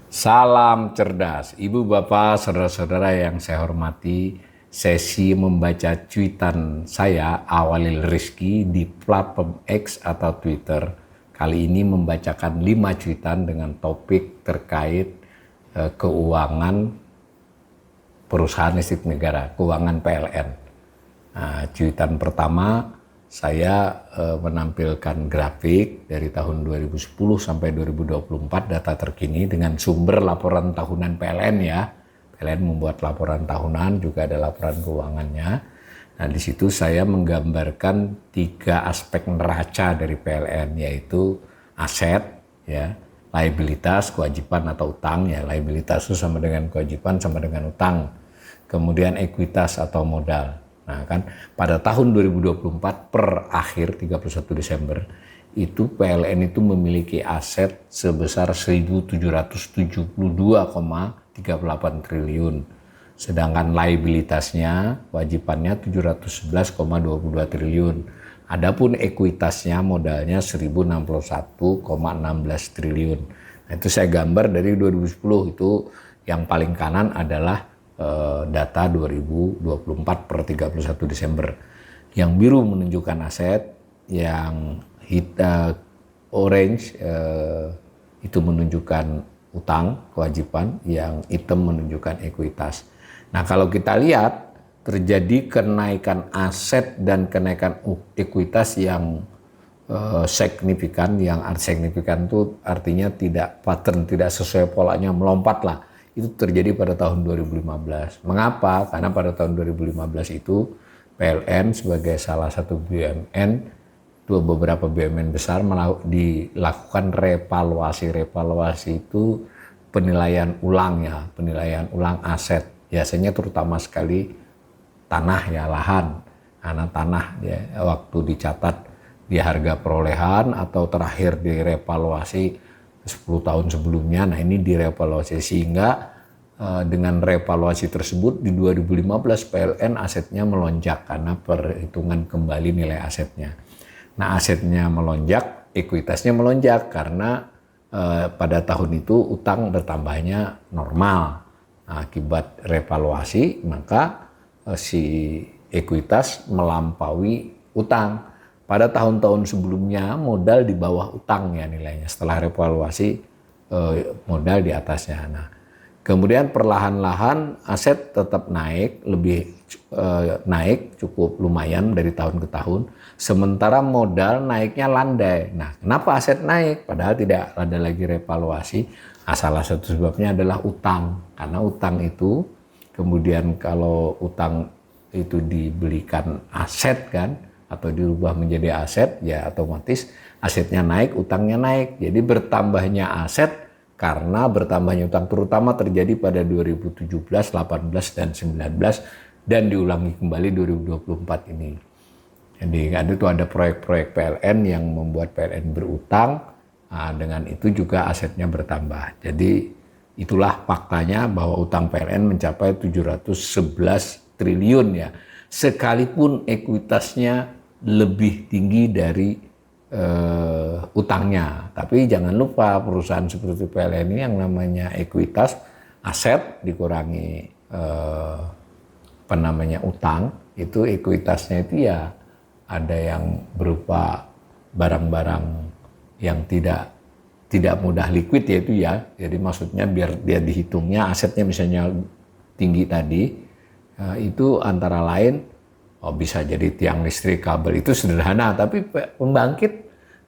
Salam cerdas, Ibu Bapak, saudara-saudara yang saya hormati. Sesi membaca cuitan saya Awalil Rizky di platform X atau Twitter. Kali ini membacakan 5 cuitan dengan topik terkait keuangan perusahaan listrik negara, keuangan PLN. Nah, cuitan pertama saya menampilkan grafik dari tahun 2010 sampai 2024 data terkini dengan sumber laporan tahunan PLN ya. PLN membuat laporan tahunan, juga ada laporan keuangannya. Nah, di situ saya menggambarkan 3 aspek neraca dari PLN, yaitu aset, ya, liabilitas, kewajiban atau utang ya. Liabilitas itu sama dengan kewajiban sama dengan utang. Kemudian ekuitas atau modal. Nah kan pada tahun 2024 per akhir 31 Desember itu PLN itu memiliki aset sebesar 1.772,38 triliun. Sedangkan liabilitasnya, wajibannya 711,22 triliun. Adapun ekuitasnya modalnya 1.061,16 triliun. Nah, itu saya gambar dari 2010, itu yang paling kanan adalah data 2024 per 31 Desember. Yang biru menunjukkan aset, yang orange itu menunjukkan utang, kewajiban, yang hitam menunjukkan ekuitas. Nah, kalau kita lihat terjadi kenaikan aset dan kenaikan ekuitas yang signifikan. Yang signifikan itu artinya tidak pattern, tidak sesuai polanya, melompat lah. Itu terjadi pada tahun 2015. Mengapa? Karena pada tahun 2015 itu PLN sebagai salah satu BUMN, beberapa BUMN besar dilakukan revaluasi. Revaluasi itu penilaian ulang ya, penilaian ulang aset. Biasanya terutama sekali tanah ya, lahan. Karena tanah ya, waktu dicatat di harga perolehan atau terakhir direvaluasi 10 tahun sebelumnya, nah ini direvaluasi, sehingga dengan revaluasi tersebut di 2015 PLN asetnya melonjak karena perhitungan kembali nilai asetnya. Nah, asetnya melonjak, ekuitasnya melonjak karena pada tahun itu utang bertambahnya normal. Nah, akibat revaluasi maka si ekuitas melampaui utang. Pada tahun-tahun sebelumnya modal di bawah utang ya nilainya, setelah revaluasi modal di atasnya. Nah, kemudian perlahan-lahan aset tetap naik, naik cukup lumayan dari tahun ke tahun, sementara modal naiknya landai. Nah, kenapa aset naik padahal tidak ada lagi revaluasi? Salah satu sebabnya adalah utang, karena utang itu kemudian kalau utang itu dibelikan aset kan, atau dirubah menjadi aset, ya otomatis asetnya naik, utangnya naik. Jadi bertambahnya aset karena bertambahnya utang, terutama terjadi pada 2017, 18, dan 19, dan diulangi kembali 2024 ini. Jadi itu ada proyek-proyek PLN yang membuat PLN berutang, dengan itu juga asetnya bertambah. Jadi itulah faktanya bahwa utang PLN mencapai 711 triliun ya. Sekalipun ekuitasnya lebih tinggi dari utangnya. Tapi jangan lupa perusahaan seperti PLN ini yang namanya ekuitas, aset dikurangi utang, itu ekuitasnya itu ya ada yang berupa barang-barang yang tidak mudah liquid yaitu ya. Jadi maksudnya biar dia dihitungnya asetnya misalnya tinggi tadi, itu antara lain bisa jadi tiang listrik, kabel, itu sederhana, tapi pembangkit,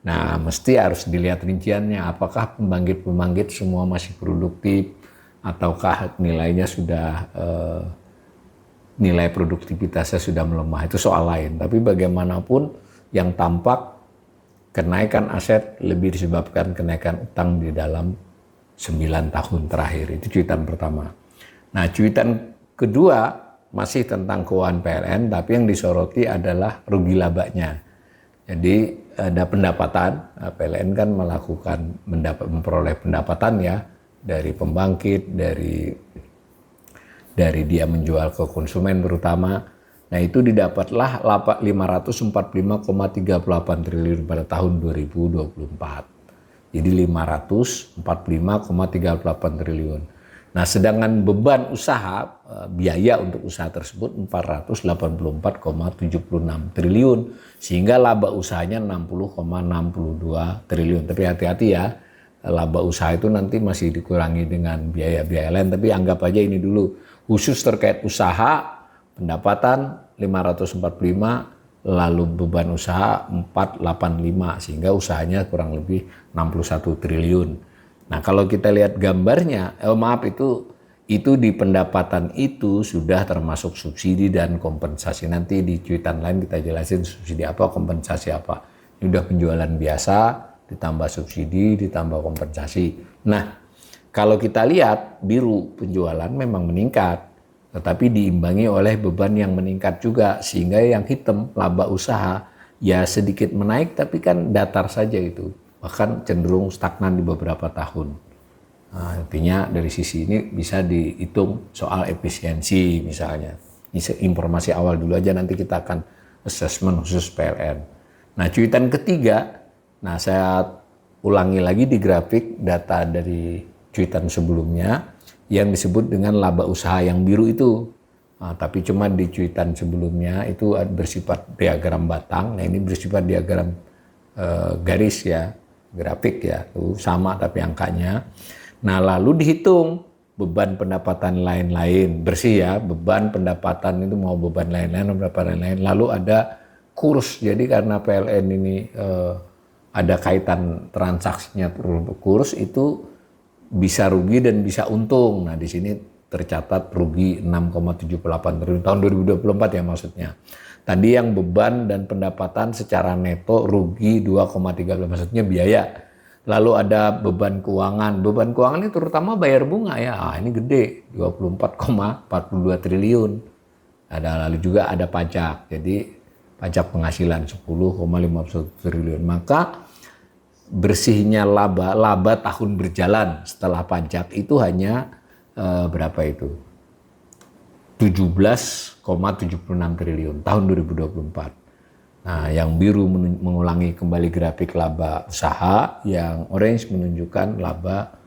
nah mesti harus dilihat rinciannya, apakah pembangkit semua masih produktif, ataukah nilainya sudah, nilai produktivitasnya sudah melemah, itu soal lain. Tapi bagaimanapun yang tampak kenaikan aset lebih disebabkan kenaikan utang di dalam 9 tahun terakhir, itu cuitan pertama. Nah, cuitan kedua masih tentang keuangan PLN, tapi yang disoroti adalah rugi labanya. Jadi ada pendapatan, PLN kan memperoleh pendapatan ya dari pembangkit, dari dia menjual ke konsumen terutama. Nah itu didapatlah 545,38 triliun pada tahun 2024. Jadi 545,38 triliun. Nah sedangkan beban usaha, biaya untuk usaha tersebut 484,76 triliun. Sehingga laba usahanya 60,62 triliun. Tapi hati-hati ya, laba usaha itu nanti masih dikurangi dengan biaya-biaya lain. Tapi anggap aja ini dulu, khusus terkait usaha, pendapatan 545, lalu beban usaha 485, sehingga usahanya kurang lebih 61 triliun. Nah kalau kita lihat gambarnya, itu di pendapatan itu sudah termasuk subsidi dan kompensasi. Nanti di cuitan lain kita jelasin subsidi apa, kompensasi apa. Ini udah penjualan biasa, ditambah subsidi, ditambah kompensasi. Nah kalau kita lihat biru, penjualan memang meningkat, tetapi diimbangi oleh beban yang meningkat juga, sehingga yang hitam laba usaha ya sedikit menaik tapi kan datar saja itu, bahkan cenderung stagnan di beberapa tahun. Nah, artinya dari sisi ini bisa dihitung soal efisiensi misalnya. Ini informasi awal dulu aja, nanti kita akan assessment khusus PLN. Nah cuitan ketiga, nah saya ulangi lagi di grafik data dari cuitan sebelumnya yang disebut dengan laba usaha yang biru itu. Nah, tapi cuma di cuitan sebelumnya itu bersifat diagram batang. Nah ini bersifat diagram garis ya, grafik ya, itu sama tapi angkanya. Nah lalu dihitung beban pendapatan lain-lain, bersih ya, beban pendapatan itu mau beban lain-lain, pendapatan lain-lain. Lalu ada kurs, jadi karena PLN ini ada kaitan transaksinya kurs, itu bisa rugi dan bisa untung. Nah di sini tercatat rugi 6,78 triliun tahun 2024 ya maksudnya. Tadi yang beban dan pendapatan secara neto rugi 2,13, maksudnya biaya. Lalu ada beban keuangan. Beban keuangan ini terutama bayar bunga ya. Ini gede, 24,42 triliun. Lalu juga ada pajak. Jadi pajak penghasilan 10,51 triliun. Maka bersihnya laba tahun berjalan setelah pajak itu hanya berapa itu? 17,76 triliun tahun 2024. Nah, yang biru mengulangi kembali grafik laba usaha, yang orange menunjukkan laba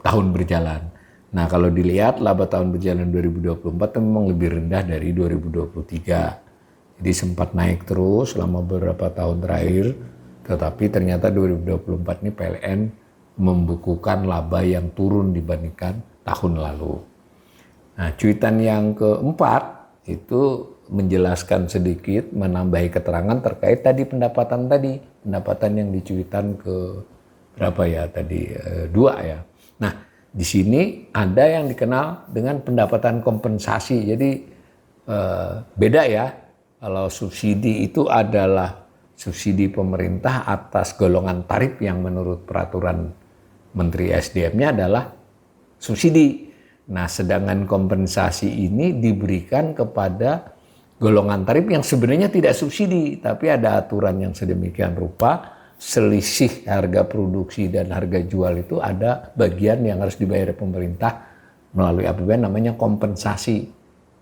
tahun berjalan. Nah, kalau dilihat laba tahun berjalan 2024 memang lebih rendah dari 2023. Jadi sempat naik terus selama beberapa tahun terakhir, tetapi ternyata 2024 ini PLN membukukan laba yang turun dibandingkan tahun lalu. Nah, cuitan yang keempat itu menjelaskan sedikit, menambahi keterangan terkait tadi pendapatan yang dicuitan ke berapa ya tadi, 2 ya. Nah di sini ada yang dikenal dengan pendapatan kompensasi. Jadi beda ya, kalau subsidi itu adalah subsidi pemerintah atas golongan tarif yang menurut peraturan Menteri SDM-nya adalah subsidi. Nah sedangkan kompensasi ini diberikan kepada golongan tarif yang sebenarnya tidak subsidi, tapi ada aturan yang sedemikian rupa, selisih harga produksi dan harga jual itu ada bagian yang harus dibayar pemerintah melalui APBN, namanya kompensasi.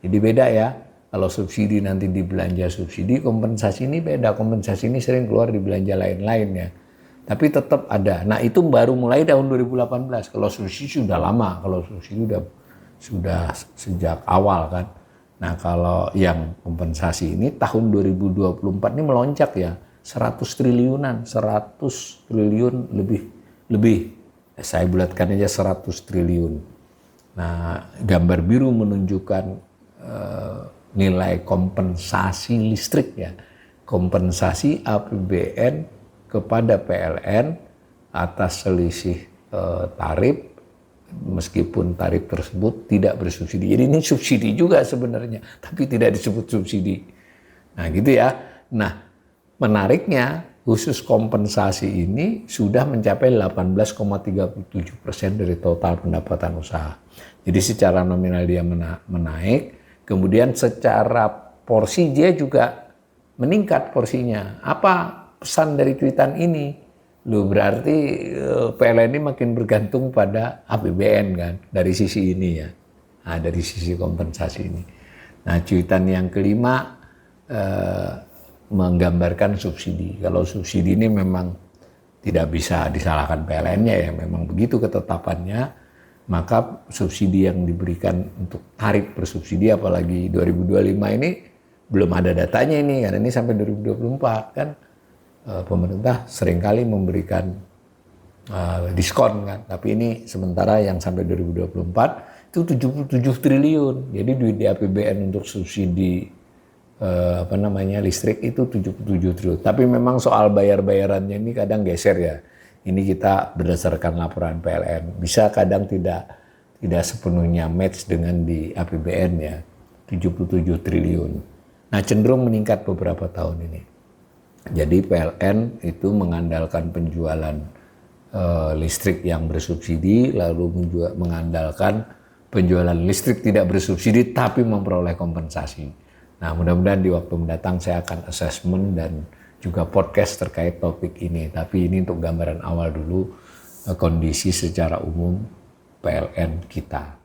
Jadi beda ya, kalau subsidi nanti di belanja subsidi, kompensasi ini beda, kompensasi ini sering keluar di belanja lain-lain ya. Tapi tetap ada. Nah itu baru mulai tahun 2018, kalau subsidi sudah lama, kalau subsidi sudah sejak awal kan. Nah kalau yang kompensasi ini tahun 2024 ini melonjak ya, 100 triliunan, 100 triliun lebih. Saya bulatkan aja 100 triliun. Nah gambar biru menunjukkan nilai kompensasi listrik ya. Kompensasi APBN kepada PLN atas selisih tarif, meskipun tarif tersebut tidak bersubsidi. Jadi ini subsidi juga sebenarnya, tapi tidak disebut subsidi. Nah gitu ya. Nah menariknya, khusus kompensasi ini sudah mencapai 18,37% dari total pendapatan usaha. Jadi secara nominal dia menaik, kemudian secara porsi dia juga meningkat porsinya. Apa pesan dari cuitan ini? Loh berarti PLN ini makin bergantung pada APBN kan, dari sisi ini ya, nah, dari sisi kompensasi ini. Nah, cuitan yang kelima menggambarkan subsidi. Kalau subsidi ini memang tidak bisa disalahkan PLN-nya ya, memang begitu ketetapannya, maka subsidi yang diberikan untuk tarif bersubsidi apalagi 2025 ini belum ada datanya ini, karena ini sampai 2024 kan pemerintah seringkali memberikan diskon kan, tapi ini sementara yang sampai 2024 itu 77 triliun, jadi duit di APBN untuk subsidi listrik itu 77 triliun. Tapi memang soal bayar-bayarannya ini kadang geser ya. Ini kita berdasarkan laporan PLN. Bisa kadang tidak sepenuhnya match dengan di APBN ya. 77 triliun. Nah, cenderung meningkat beberapa tahun ini. Jadi PLN itu mengandalkan penjualan listrik yang bersubsidi, lalu mengandalkan penjualan listrik tidak bersubsidi tapi memperoleh kompensasi. Nah, mudah-mudahan di waktu mendatang saya akan assessment dan juga podcast terkait topik ini. Tapi ini untuk gambaran awal dulu kondisi secara umum PLN kita.